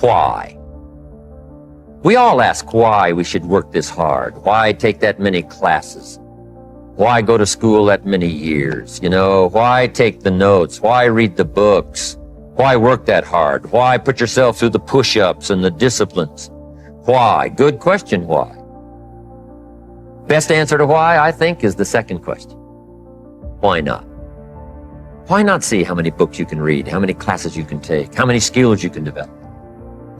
why. We all ask why we should work this hard. Why take that many classes? Why go to school that many years? Why take the notes? Why read the books? Why work that hard? Why put yourself through the push-ups and the disciplines? Why? Good question, why? Best answer to why, I think, is the second question. Why not? Why not see how many books you can read, how many classes you can take, how many skills you can develop?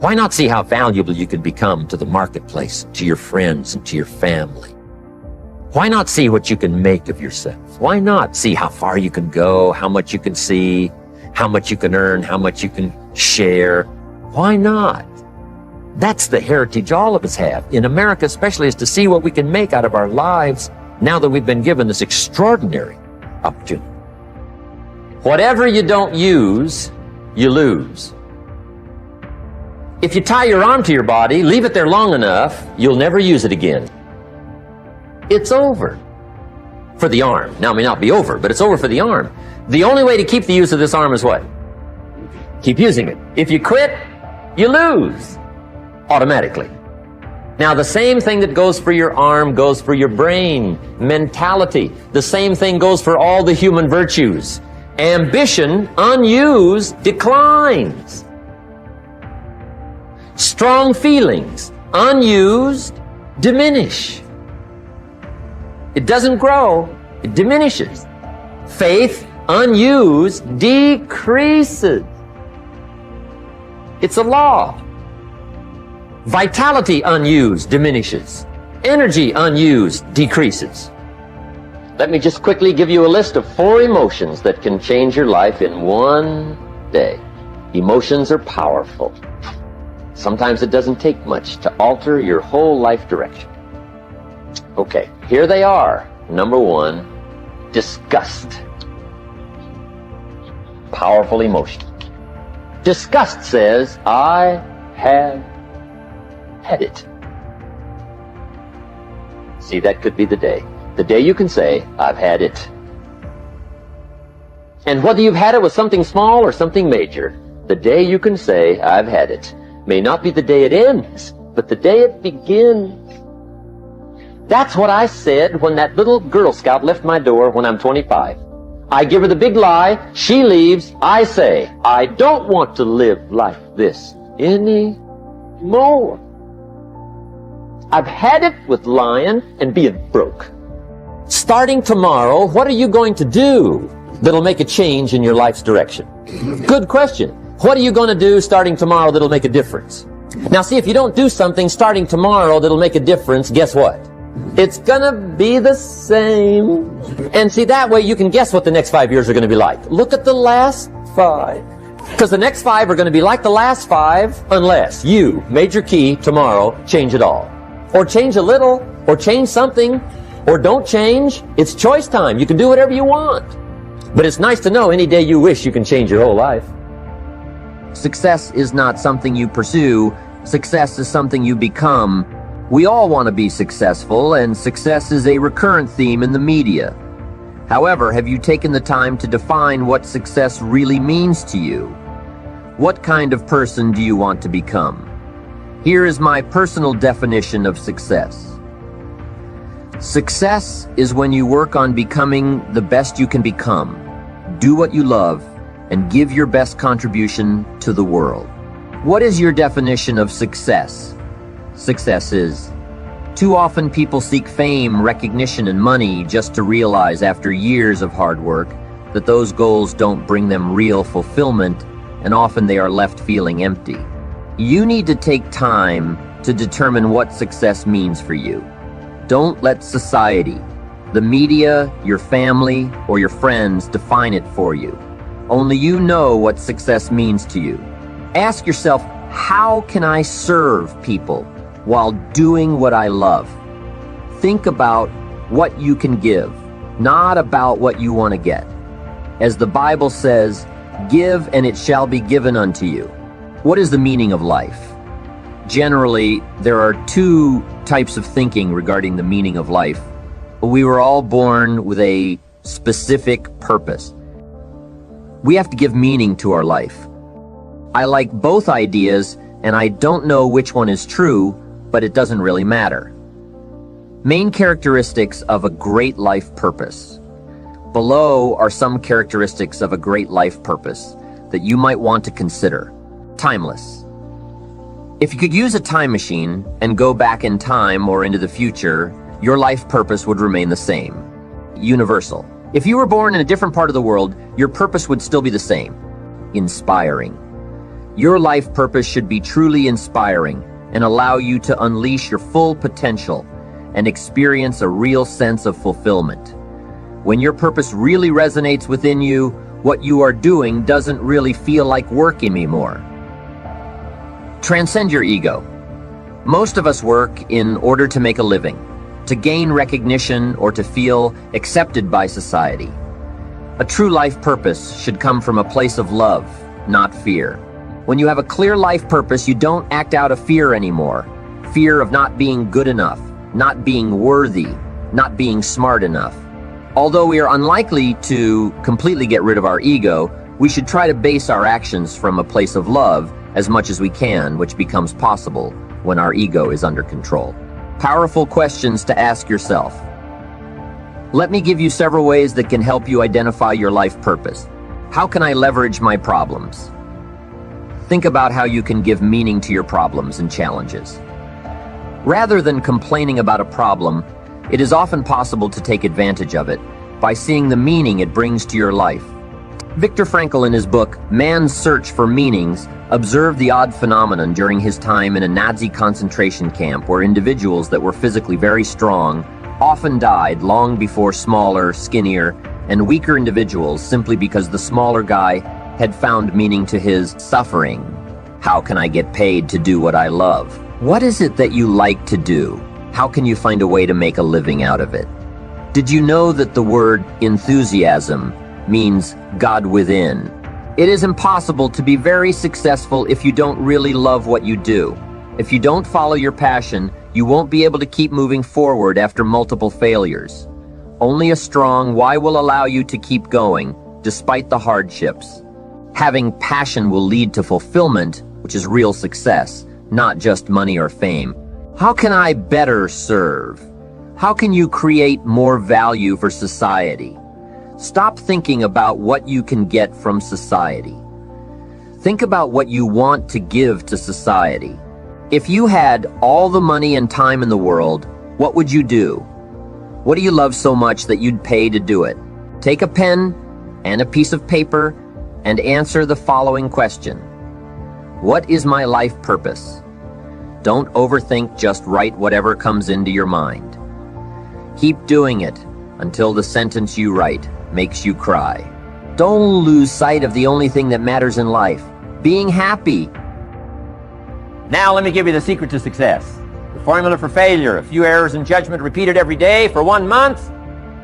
Why not see how valuable you can become to the marketplace, to your friends, and to your family? Why not see what you can make of yourself? Why not see how far you can go, how much you can see, how much you can earn, how much you can share? Why not? That's the heritage all of us have, in America especially, is to see what we can make out of our lives now that we've been given this extraordinary opportunity. Whatever you don't use, you lose. If you tie your arm to your body, leave it there long enough, you'll never use it again. It's over for the arm. Now, it may not be over, but it's over for the arm. The only way to keep the use of this arm is what? Keep using it. If you quit, you lose automatically. Now, the same thing that goes for your arm goes for your brain, mentality. The same thing goes for all the human virtues. Ambition, unused, declines. Strong feelings, unused, diminish. It doesn't grow, it diminishes. Faith, unused, decreases. It's a law. Vitality, unused, diminishes. Energy, unused, decreases. Let me just quickly give you a list of 4 emotions that can change your life in one day. Emotions are powerful. Sometimes it doesn't take much to alter your whole life direction. Okay, here they are. Number 1, disgust. Powerful emotion. Disgust says, I have had it. See, that could be the day. The day you can say, I've had it. And whether you've had it with something small or something major, the day you can say, I've had it, may not be the day it ends, but the day it begins. That's what I said when that little Girl Scout left my door when I'm 25. I give her the big lie, she leaves, I say, I don't want to live like this anymore. I've had it with lying and being broke. Starting tomorrow, what are you going to do that'll make a change in your life's direction? Good question. What are you going to do starting tomorrow that'll make a difference? Now see, if you don't do something starting tomorrow that'll make a difference, guess what? It's gonna be the same. And see, that way you can guess what the next 5 years are gonna be like. Look at the last 5. Because the next 5 are gonna be like the last 5 unless you, major key, tomorrow, change it all. Or change a little, or change something, or don't change. It's choice time. You can do whatever you want. But it's nice to know any day you wish you can change your whole life. Success is not something you pursue. Success is something you become. We all want to be successful, and success is a recurrent theme in the media. However, have you taken the time to define what success really means to you? What kind of person do you want to become? Here is my personal definition of success. Success is when you work on becoming the best you can become, do what you love, and give your best contribution to the world. What is your definition of success? Success is. Too often people seek fame, recognition, and money just to realize after years of hard work that those goals don't bring them real fulfillment, and often they are left feeling empty. You need to take time to determine what success means for you. Don't let society, the media, your family, or your friends define it for you. Only you know what success means to you. Ask yourself, how can I serve people while doing what I love? Think about what you can give, not about what you want to get. As the Bible says, give and it shall be given unto you. What is the meaning of life? Generally, there are 2 types of thinking regarding the meaning of life. We were all born with a specific purpose. We have to give meaning to our life. I like both ideas and I don't know which one is true, but it doesn't really matter. Main characteristics of a great life purpose. Below are some characteristics of a great life purpose that you might want to consider. Timeless. If you could use a time machine and go back in time or into the future, your life purpose would remain the same. Universal. If you were born in a different part of the world, your purpose would still be the same. Inspiring. Your life purpose should be truly inspiring and allow you to unleash your full potential and experience a real sense of fulfillment. When your purpose really resonates within you, what you are doing doesn't really feel like work anymore. Transcend your ego. Most of us work in order to make a living, to gain recognition, or to feel accepted by society. A true life purpose should come from a place of love, not fear. When you have a clear life purpose, you don't act out of fear anymore. Fear of not being good enough, not being worthy, not being smart enough. Although we are unlikely to completely get rid of our ego, we should try to base our actions from a place of love as much as we can, which becomes possible when our ego is under control. Powerful questions to ask yourself. Let me give you several ways that can help you identify your life purpose. How can I leverage my problems? Think about how you can give meaning to your problems and challenges. Rather than complaining about a problem, it is often possible to take advantage of it by seeing the meaning it brings to your life. Viktor Frankl, in his book, Man's Search for Meanings, observed the odd phenomenon during his time in a Nazi concentration camp where individuals that were physically very strong often died long before smaller, skinnier, and weaker individuals simply because the smaller guy had found meaning to his suffering. How can I get paid to do what I love? What is it that you like to do? How can you find a way to make a living out of it? Did you know that the word enthusiasm means God within? It is impossible to be very successful if you don't really love what you do. If you don't follow your passion, you won't be able to keep moving forward after multiple failures. Only a strong why will allow you to keep going, despite the hardships. Having passion will lead to fulfillment, which is real success, not just money or fame. How can I better serve? How can you create more value for society? Stop thinking about what you can get from society. Think about what you want to give to society. If you had all the money and time in the world, what would you do? What do you love so much that you'd pay to do it? Take a pen and a piece of paper and answer the following question. What is my life purpose? Don't overthink, just write whatever comes into your mind. Keep doing it until the sentence you write makes you cry. Don't lose sight of the only thing that matters in life, being happy. Now let me give you the secret to success. The formula for failure: a few errors in judgment repeated every day for 1 month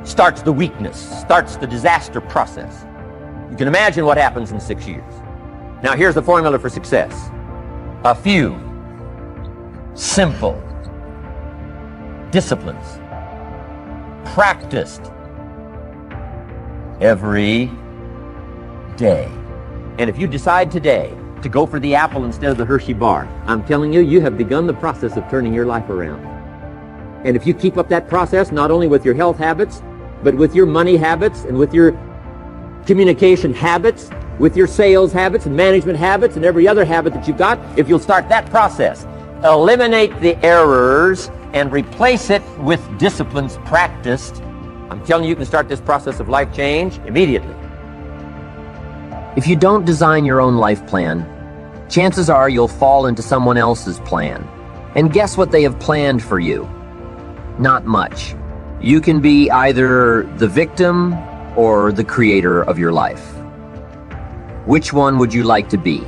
starts the weakness, starts the disaster process. You can imagine what happens in 6 years. Now here's the formula for success. A few simple disciplines practiced every day. And if you decide today to go for the apple instead of the Hershey bar, I'm telling you, you have begun the process of turning your life around. And if you keep up that process, not only with your health habits, but with your money habits and with your communication habits, with your sales habits and management habits and every other habit that you've got, if you'll start that process, eliminate the errors and replace it with disciplines practiced, I'm telling you, you can start this process of life change immediately. If you don't design your own life plan, chances are you'll fall into someone else's plan. And guess what they have planned for you? Not much. You can be either the victim or the creator of your life. Which one would you like to be?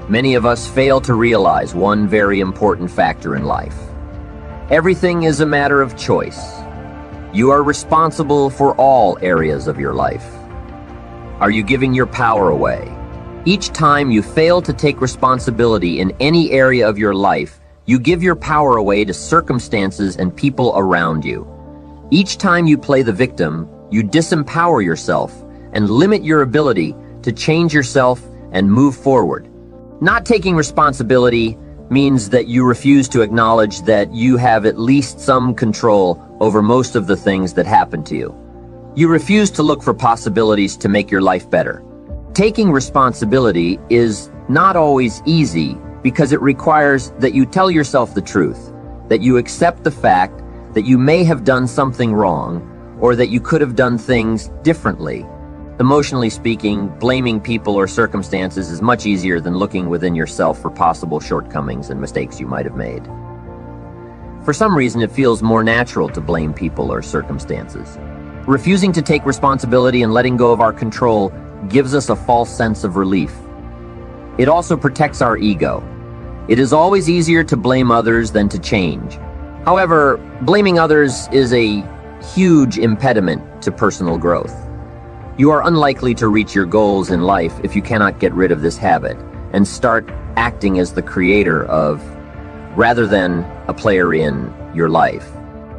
Many of us fail to realize one very important factor in life. Everything is a matter of choice. You are responsible for all areas of your life. Are you giving your power away? Each time you fail to take responsibility in any area of your life, you give your power away to circumstances and people around you. Each time you play the victim, you disempower yourself and limit your ability to change yourself and move forward. Not taking responsibility means that you refuse to acknowledge that you have at least some control over most of the things that happen to you. You refuse to look for possibilities to make your life better. Taking responsibility is not always easy because it requires that you tell yourself the truth, that you accept the fact that you may have done something wrong or that you could have done things differently. Emotionally speaking, blaming people or circumstances is much easier than looking within yourself for possible shortcomings and mistakes you might have made. For some reason, it feels more natural to blame people or circumstances. Refusing to take responsibility and letting go of our control gives us a false sense of relief. It also protects our ego. It is always easier to blame others than to change. However, blaming others is a huge impediment to personal growth. You are unlikely to reach your goals in life if you cannot get rid of this habit and start acting as the creator of, rather than a player in, your life.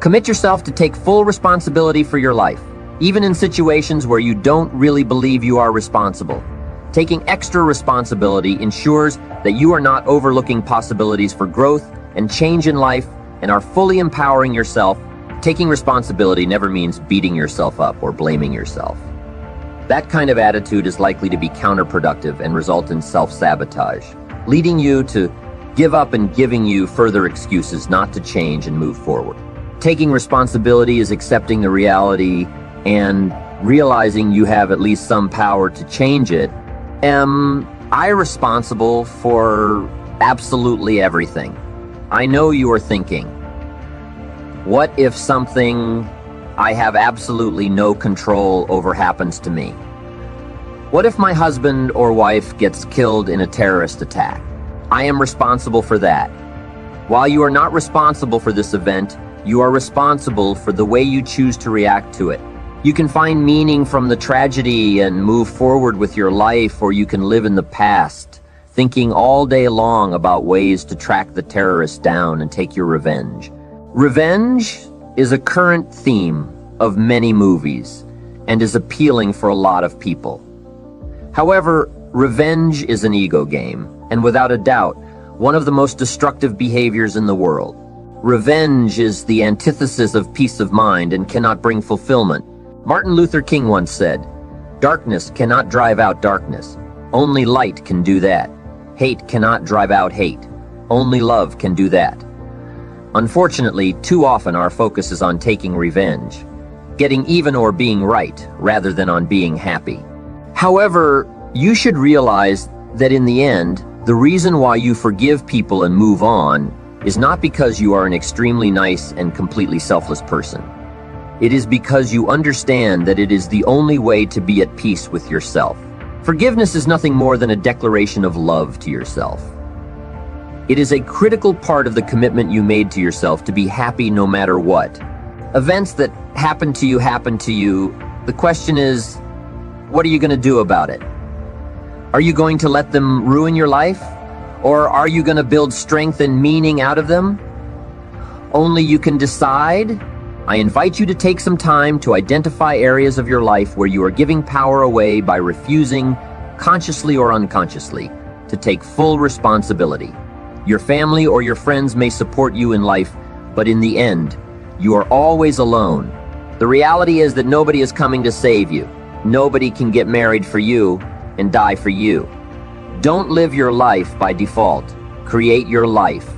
Commit yourself to take full responsibility for your life, even in situations where you don't really believe you are responsible. Taking extra responsibility ensures that you are not overlooking possibilities for growth and change in life and are fully empowering yourself. Taking responsibility never means beating yourself up or blaming yourself. That kind of attitude is likely to be counterproductive and result in self-sabotage, leading you to give up and giving you further excuses not to change and move forward. Taking responsibility is accepting the reality and realizing you have at least some power to change it. Am I responsible for absolutely everything? I know you are thinking, what if something I have absolutely no control over happens to me? What if my husband or wife gets killed in a terrorist attack? I am responsible for that. While you are not responsible for this event, you are responsible for the way you choose to react to it. You can find meaning from the tragedy and move forward with your life, or you can live in the past, thinking all day long about ways to track the terrorists down and take your revenge. Revenge is a current theme of many movies and is appealing for a lot of people. However, revenge is an ego game, and without a doubt, one of the most destructive behaviors in the world. Revenge is the antithesis of peace of mind and cannot bring fulfillment. Martin Luther King once said, "Darkness cannot drive out darkness. Only light can do that. Hate cannot drive out hate. Only love can do that." Unfortunately, too often our focus is on taking revenge, getting even or being right, rather than on being happy. However, you should realize that in the end, the reason why you forgive people and move on is not because you are an extremely nice and completely selfless person. It is because you understand that it is the only way to be at peace with yourself. Forgiveness is nothing more than a declaration of love to yourself. It is a critical part of the commitment you made to yourself to be happy no matter what. Events that happen to you. The question is, what are you going to do about it? Are you going to let them ruin your life? Or are you going to build strength and meaning out of them? Only you can decide. I invite you to take some time to identify areas of your life where you are giving power away by refusing, consciously or unconsciously, to take full responsibility. Your family or your friends may support you in life, but in the end, you are always alone. The reality is that nobody is coming to save you. Nobody can get married for you and die for you. Don't live your life by default. Create your life.